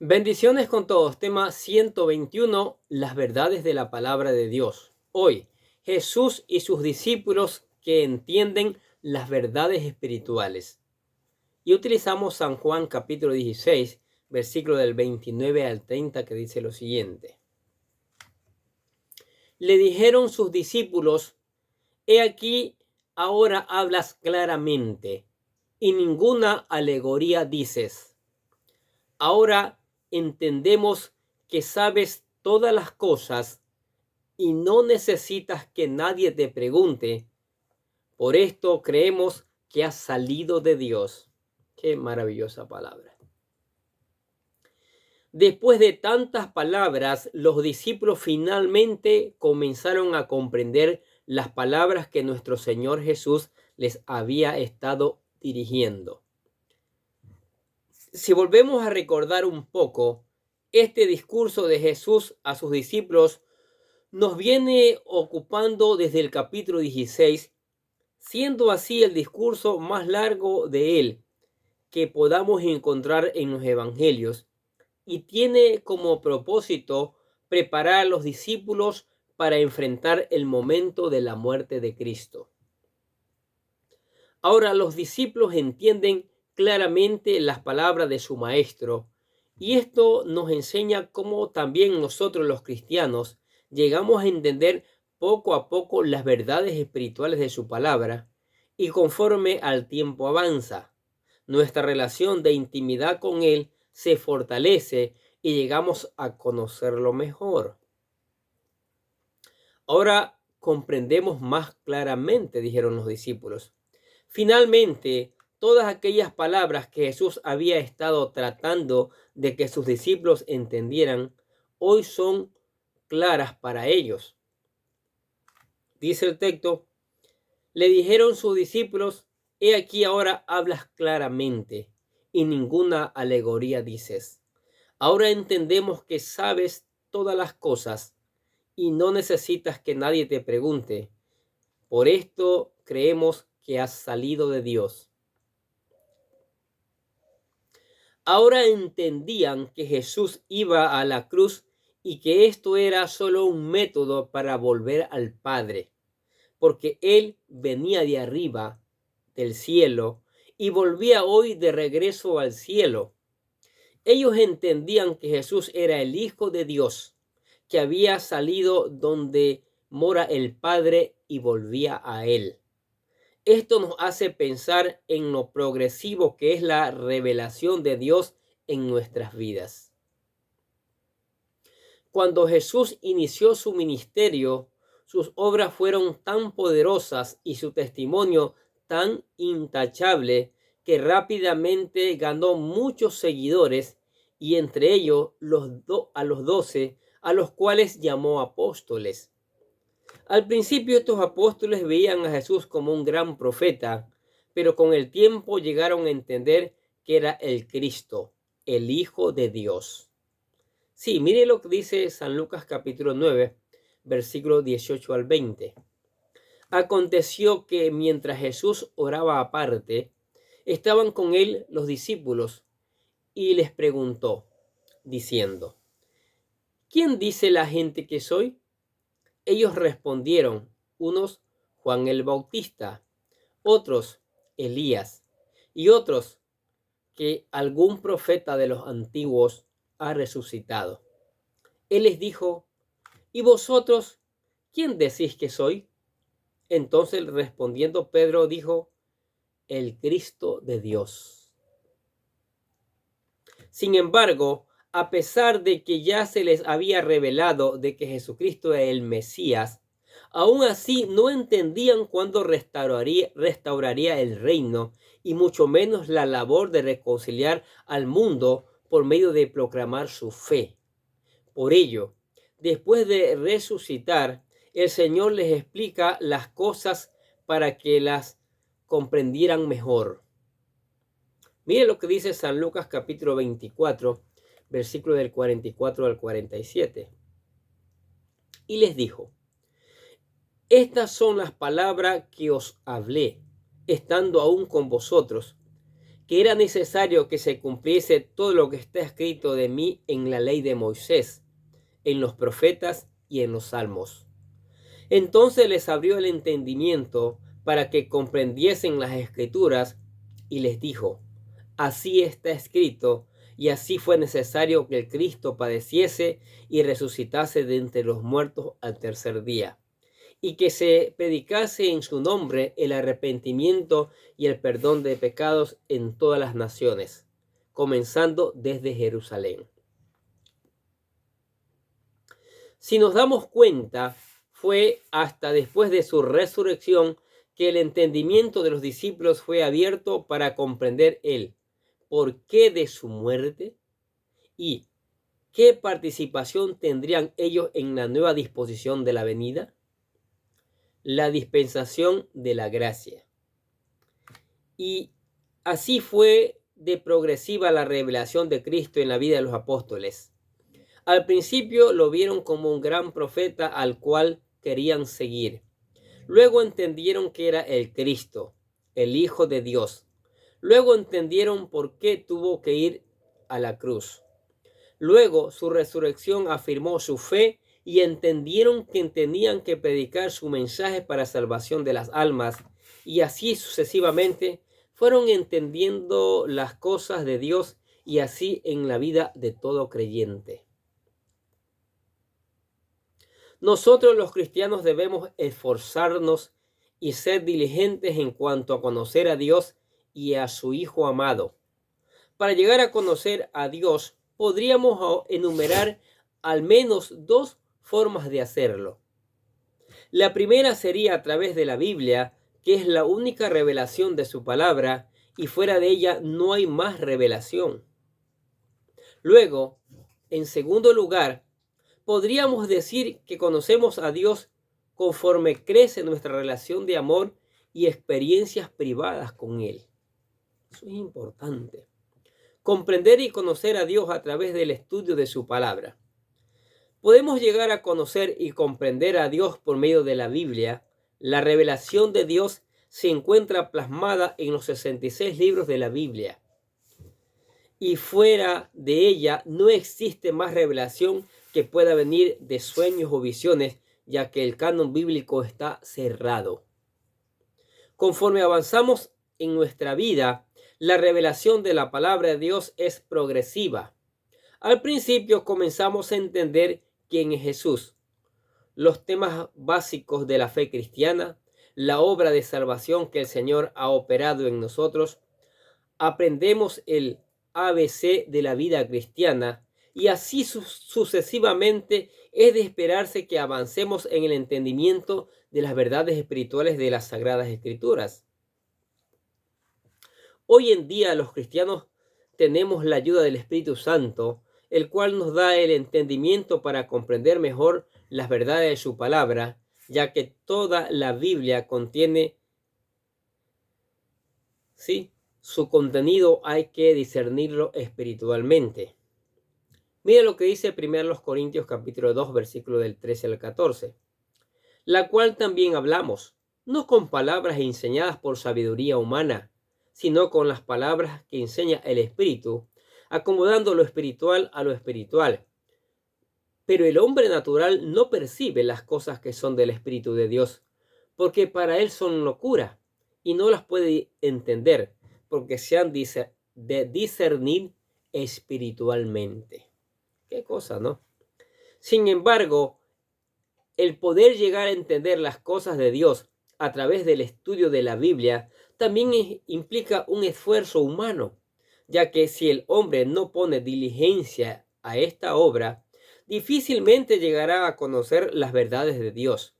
Bendiciones con todos. Tema 121, las verdades de la palabra de Dios. Hoy, Jesús y sus discípulos que entienden las verdades espirituales. Y utilizamos San Juan capítulo 16, versículo del 29 al 30, que dice lo siguiente. Le dijeron sus discípulos: he aquí, ahora hablas claramente, y ninguna alegoría dices. Ahora entendemos que sabes todas las cosas y no necesitas que nadie te pregunte. Por esto creemos que has salido de Dios. Qué maravillosa palabra. Después de tantas palabras, los discípulos finalmente comenzaron a comprender las palabras que nuestro Señor Jesús les había estado dirigiendo. Si volvemos a recordar un poco, este discurso de Jesús a sus discípulos nos viene ocupando desde el capítulo 16, siendo así el discurso más largo de él que podamos encontrar en los evangelios, y tiene como propósito preparar a los discípulos para enfrentar el momento de la muerte de Cristo. Ahora los discípulos entienden claramente las palabras de su maestro, y esto nos enseña cómo también nosotros los cristianos llegamos a entender poco a poco las verdades espirituales de su palabra, y conforme al tiempo avanza, nuestra relación de intimidad con él se fortalece y llegamos a conocerlo mejor. Ahora comprendemos más claramente, dijeron los discípulos. Finalmente, todas aquellas palabras que Jesús había estado tratando de que sus discípulos entendieran, hoy son claras para ellos. Dice el texto: le dijeron sus discípulos: he aquí ahora hablas claramente y ninguna alegoría dices. Ahora entendemos que sabes todas las cosas y no necesitas que nadie te pregunte. Por esto creemos que has salido de Dios. Ahora entendían que Jesús iba a la cruz y que esto era solo un método para volver al Padre, porque Él venía de arriba, del cielo, y volvía hoy de regreso al cielo. Ellos entendían que Jesús era el Hijo de Dios, que había salido donde mora el Padre y volvía a Él. Esto nos hace pensar en lo progresivo que es la revelación de Dios en nuestras vidas. Cuando Jesús inició su ministerio, sus obras fueron tan poderosas y su testimonio tan intachable que rápidamente ganó muchos seguidores, y entre ellos a los 12, a los cuales llamó apóstoles. Al principio estos apóstoles veían a Jesús como un gran profeta, pero con el tiempo llegaron a entender que era el Cristo, el Hijo de Dios. Sí, mire lo que dice San Lucas capítulo 9, versículo 18 al 20. Aconteció que mientras Jesús oraba aparte, estaban con él los discípulos, y les preguntó, diciendo: ¿quién dice la gente que soy? Ellos respondieron: unos, Juan el Bautista; otros, Elías; y otros, que algún profeta de los antiguos ha resucitado. Él les dijo: ¿y vosotros quién decís que soy? Entonces, respondiendo Pedro, dijo: el Cristo de Dios. Sin embargo, a pesar de que ya se les había revelado de que Jesucristo era el Mesías, aún así no entendían cuándo restauraría el reino, y mucho menos la labor de reconciliar al mundo por medio de proclamar su fe. Por ello, después de resucitar, el Señor les explica las cosas para que las comprendieran mejor. Mire lo que dice San Lucas capítulo 24, versículo del 44 al 47. Y les dijo: estas son las palabras que os hablé, estando aún con vosotros, que era necesario que se cumpliese todo lo que está escrito de mí en la ley de Moisés, en los profetas y en los salmos. Entonces les abrió el entendimiento para que comprendiesen las escrituras y les dijo: así está escrito, y así fue necesario que el Cristo padeciese y resucitase de entre los muertos al tercer día, y que se predicase en su nombre el arrepentimiento y el perdón de pecados en todas las naciones, comenzando desde Jerusalén. Si nos damos cuenta, fue hasta después de su resurrección que el entendimiento de los discípulos fue abierto para comprender el porqué de su muerte y qué participación tendrían ellos en la nueva disposición de la venida. La dispensación de la gracia. Y así fue de progresiva la revelación de Cristo en la vida de los apóstoles. Al principio lo vieron como un gran profeta al cual querían seguir. Luego entendieron que era el Cristo, el Hijo de Dios. Luego entendieron por qué tuvo que ir a la cruz. Luego su resurrección afirmó su fe y entendieron que tenían que predicar su mensaje para salvación de las almas, y así sucesivamente fueron entendiendo las cosas de Dios, y así en la vida de todo creyente. Nosotros los cristianos debemos esforzarnos y ser diligentes en cuanto a conocer a Dios y a su Hijo amado. Para llegar a conocer a Dios, podríamos enumerar al menos dos formas de hacerlo. La primera sería a través de la Biblia, que es la única revelación de su palabra, y fuera de ella no hay más revelación. Luego, en segundo lugar, podríamos decir que conocemos a Dios conforme crece nuestra relación de amor y experiencias privadas con Él. Eso es importante. Comprender y conocer a Dios a través del estudio de su palabra. Podemos llegar a conocer y comprender a Dios por medio de la Biblia. La revelación de Dios se encuentra plasmada en los 66 libros de la Biblia. Y fuera de ella no existe más revelación que pueda venir de sueños o visiones, ya que el canon bíblico está cerrado. Conforme avanzamos en nuestra vida, la revelación de la palabra de Dios es progresiva. Al principio comenzamos a entender quién es Jesús, los temas básicos de la fe cristiana, la obra de salvación que el Señor ha operado en nosotros. Aprendemos el ABC de la vida cristiana, y así sucesivamente es de esperarse que avancemos en el entendimiento de las verdades espirituales de las Sagradas Escrituras. Hoy en día los cristianos tenemos la ayuda del Espíritu Santo, el cual nos da el entendimiento para comprender mejor las verdades de su palabra, ya que toda la Biblia contiene, su contenido hay que discernirlo espiritualmente. Mira lo que dice 1 Corintios capítulo 2, versículo del 13 al 14. La cual también hablamos, no con palabras enseñadas por sabiduría humana, sino con las palabras que enseña el Espíritu, acomodando lo espiritual a lo espiritual. Pero el hombre natural no percibe las cosas que son del Espíritu de Dios, porque para él son locura, y no las puede entender, porque se han de discernir espiritualmente. Qué cosa, ¿no? Sin embargo, el poder llegar a entender las cosas de Dios a través del estudio de la Biblia también implica un esfuerzo humano, ya que si el hombre no pone diligencia a esta obra, difícilmente llegará a conocer las verdades de Dios.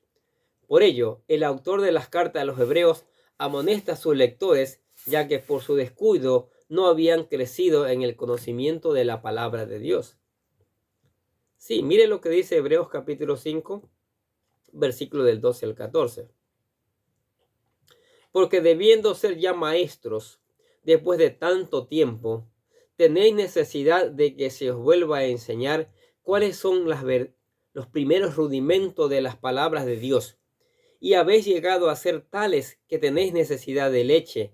Por ello, el autor de las cartas a los Hebreos amonesta a sus lectores, ya que por su descuido no habían crecido en el conocimiento de la palabra de Dios. Sí, mire lo que dice Hebreos capítulo 5, versículo del 12 al 14. Porque debiendo ser ya maestros, después de tanto tiempo, tenéis necesidad de que se os vuelva a enseñar cuáles son los primeros rudimentos de las palabras de Dios, y habéis llegado a ser tales que tenéis necesidad de leche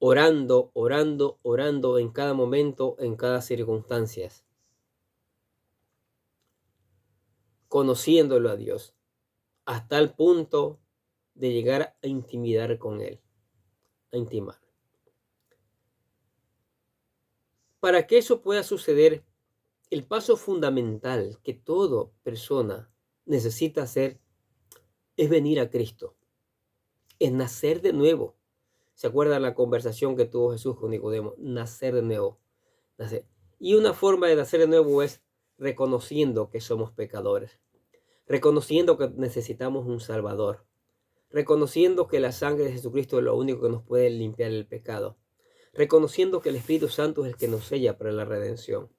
orando, orando, orando en cada momento, en cada circunstancia, conociéndolo a Dios, hasta el punto de llegar a intimidar con Él, a intimar. Para que eso pueda suceder, el paso fundamental que toda persona necesita hacer es venir a Cristo, es nacer de nuevo. ¿Se acuerdan la conversación que tuvo Jesús con Nicodemo? Nacer de nuevo. Nacer. Y una forma de nacer de nuevo es reconociendo que somos pecadores, reconociendo que necesitamos un Salvador, reconociendo que la sangre de Jesucristo es lo único que nos puede limpiar el pecado, reconociendo que el Espíritu Santo es el que nos sella para la redención,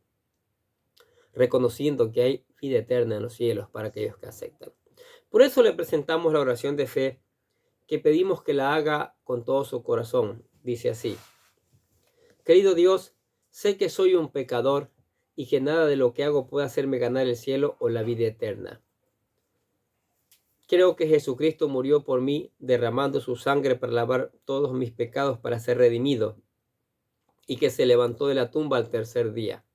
reconociendo que hay vida eterna en los cielos para aquellos que aceptan. Por eso le presentamos la oración de fe que pedimos que la haga con todo su corazón. Dice así: querido Dios, sé que soy un pecador y que nada de lo que hago puede hacerme ganar el cielo o la vida eterna. Creo que Jesucristo murió por mí, derramando su sangre para lavar todos mis pecados para ser redimido, y que se levantó de la tumba al tercer día.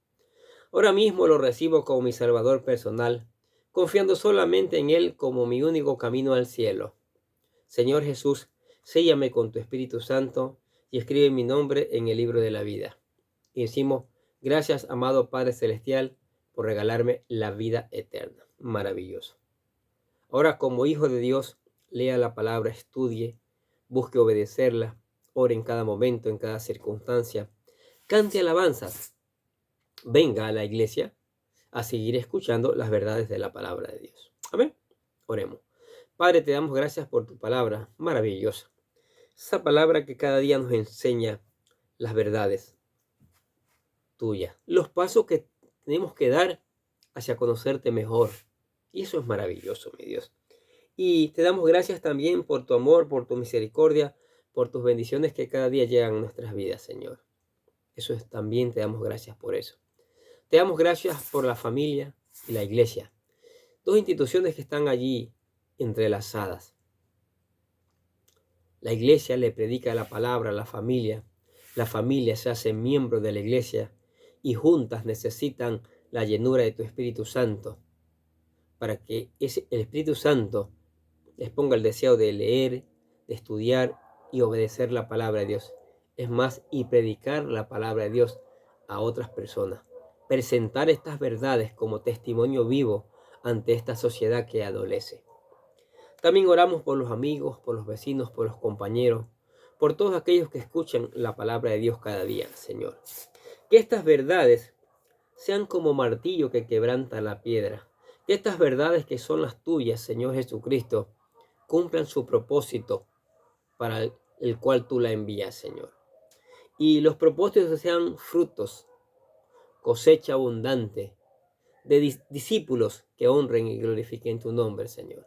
Ahora mismo lo recibo como mi Salvador personal, confiando solamente en Él como mi único camino al cielo. Señor Jesús, séllame con tu Espíritu Santo y escribe mi nombre en el libro de la vida. Y decimos: gracias, amado Padre Celestial, por regalarme la vida eterna. Maravilloso. Ahora, como hijo de Dios, lea la palabra, estudie, busque obedecerla, ore en cada momento, en cada circunstancia, cante alabanzas, venga a la iglesia a seguir escuchando las verdades de la palabra de Dios. Amén. Oremos. Padre, te damos gracias por tu palabra maravillosa. Esa palabra que cada día nos enseña las verdades tuyas, los pasos que tenemos que dar hacia conocerte mejor. Y eso es maravilloso, mi Dios. Y te damos gracias también por tu amor, por tu misericordia, por tus bendiciones que cada día llegan a nuestras vidas, Señor. Eso es, también te damos gracias por eso. Te damos gracias por la familia y la iglesia. Dos instituciones que están allí entrelazadas. La iglesia le predica la palabra a la familia se hace miembro de la iglesia y juntas necesitan la llenura de tu Espíritu Santo para que el Espíritu Santo les ponga el deseo de leer, de estudiar y obedecer la palabra de Dios. Es más, y predicar la palabra de Dios a otras personas. Presentar estas verdades como testimonio vivo ante esta sociedad que adolece. También oramos por los amigos, por los vecinos, por los compañeros, por todos aquellos que escuchan la palabra de Dios cada día, Señor. Que estas verdades sean como martillo que quebranta la piedra. Que estas verdades que son las tuyas, Señor Jesucristo, cumplan su propósito para el cual tú la envías, Señor. Y los propósitos sean frutos, cosecha abundante, de discípulos que honren y glorifiquen tu nombre, Señor.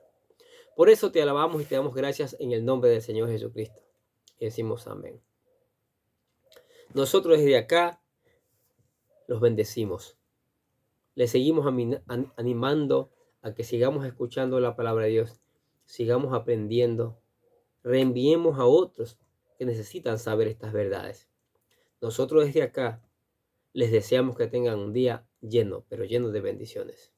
Por eso te alabamos y te damos gracias en el nombre del Señor Jesucristo. Y decimos amén. Nosotros desde acá los bendecimos. Les seguimos animando a que sigamos escuchando la palabra de Dios, sigamos aprendiendo, reenviemos a otros que necesitan saber estas verdades. Nosotros desde acá les deseamos que tengan un día lleno, pero lleno de bendiciones.